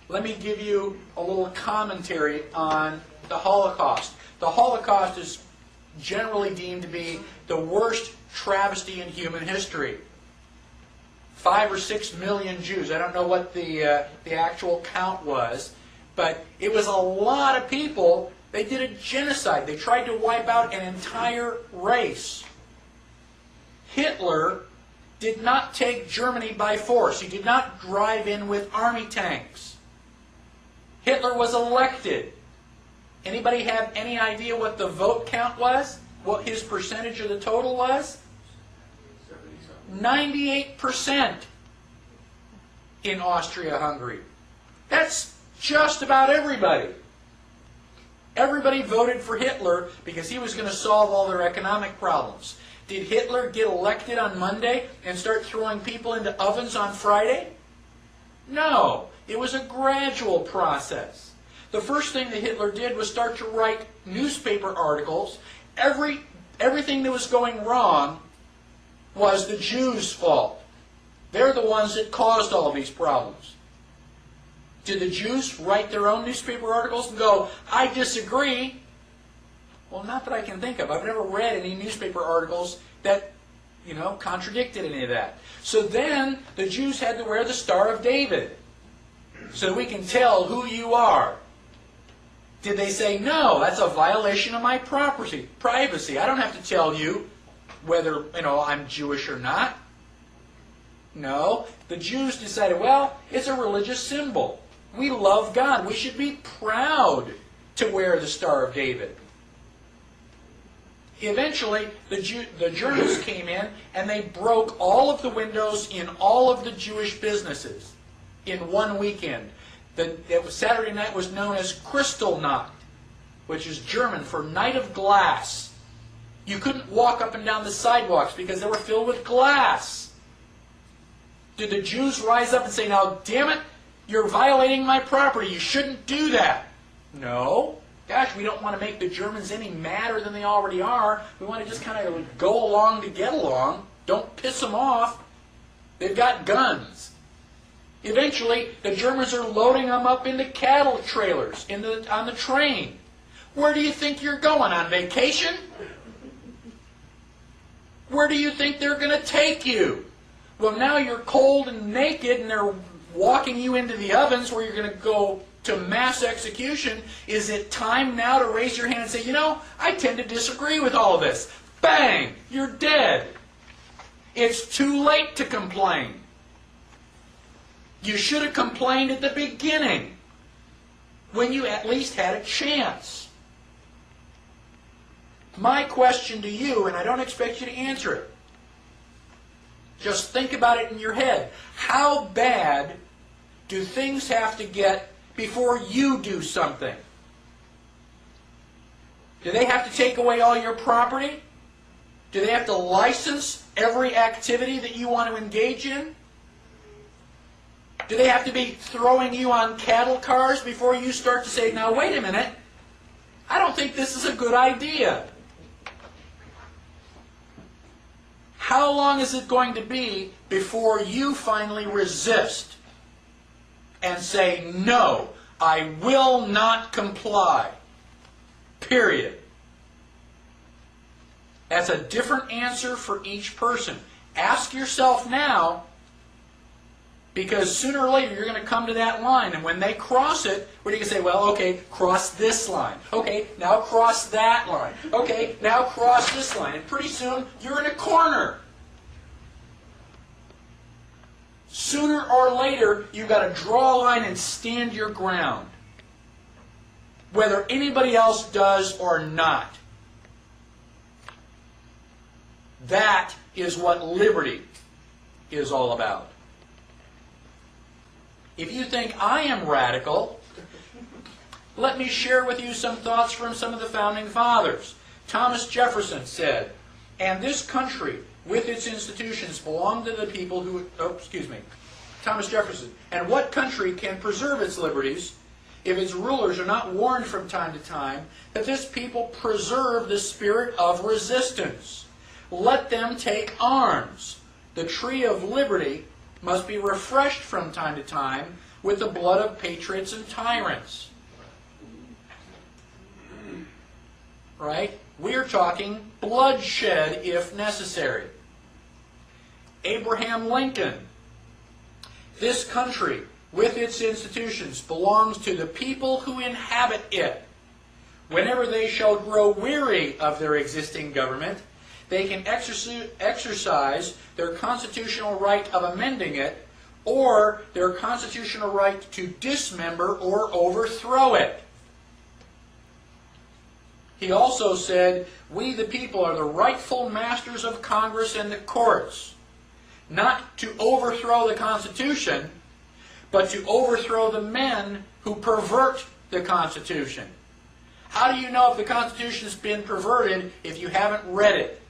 let me give you a little commentary on the Holocaust. The Holocaust is generally deemed to be the worst travesty in human history. 5 or 6 million Jews. I don't know what the actual count was, but it was a lot of people. They did a genocide. They tried to wipe out an entire race. Hitler did not take Germany by force. He did not drive in with army tanks. Hitler was elected. Anybody have any idea what the vote count was? What his percentage of the total was? 98% in Austria-Hungary. That's just about everybody. Everybody voted for Hitler because he was going to solve all their economic problems. Did Hitler get elected on Monday and start throwing people into ovens on Friday? No. It was a gradual process. The first thing that Hitler did was start to write newspaper articles. Everything that was going wrong was the Jews' fault. They're the ones that caused all these problems. Did the Jews write their own newspaper articles and go, I disagree? Well, not that I can think of. I've never read any newspaper articles that, contradicted any of that. So then the Jews had to wear the Star of David so we can tell who you are. Did they say, no, that's a violation of my privacy. I don't have to tell you whether, I'm Jewish or not. No, the Jews decided, well, it's a religious symbol. We love God. We should be proud to wear the Star of David. Eventually, the Germans came in and they broke all of the windows in all of the Jewish businesses in one weekend. Saturday night was known as Kristallnacht, which is German for Night of Glass. You couldn't walk up and down the sidewalks because they were filled with glass. Did the Jews rise up and say, now, damn it, you're violating my property. You shouldn't do that? No. Gosh, we don't want to make the Germans any madder than they already are. We want to just kind of go along to get along. Don't piss them off. They've got guns. Eventually, the Germans are loading them up into cattle trailers on the train. Where do you think you're going? On vacation? Where do you think they're going to take you? Well, now you're cold and naked and they're walking you into the ovens where you're going to go to mass execution. Is it time now to raise your hand and say, I tend to disagree with all of this? Bang! You're dead. It's too late to complain. You should have complained at the beginning when you at least had a chance. My question to you, and I don't expect you to answer it, just think about it in your head. How bad do things have to get before you do something? Do they have to take away all your property? Do they have to license every activity that you want to engage in? Do they have to be throwing you on cattle cars before you start to say, now wait a minute, I don't think this is a good idea? How long is it going to be before you finally resist and say, no, I will not comply? Period. That's a different answer for each person. Ask yourself now, because sooner or later you're going to come to that line, and when they cross it, what are you going to say? Well, okay, cross this line. Okay, now cross that line. Okay, now cross this line. And pretty soon you're in a corner. Sooner or later, you've got to draw a line and stand your ground, whether anybody else does or not. That is what liberty is all about. If you think I am radical, let me share with you some thoughts from some of the founding fathers. Thomas Jefferson said, and this country with its institutions belong to the people who... Thomas Jefferson. And what country can preserve its liberties if its rulers are not warned from time to time that this people preserve the spirit of resistance? Let them take arms. The tree of liberty must be refreshed from time to time with the blood of patriots and tyrants. Right? We're talking bloodshed if necessary. Abraham Lincoln. This country, with its institutions, belongs to the people who inhabit it. Whenever they shall grow weary of their existing government, they can exercise their constitutional right of amending it, or their constitutional right to dismember or overthrow it. He also said, we the people are the rightful masters of Congress and the courts, not to overthrow the Constitution, but to overthrow the men who pervert the Constitution. How do you know if the Constitution has been perverted if you haven't read it?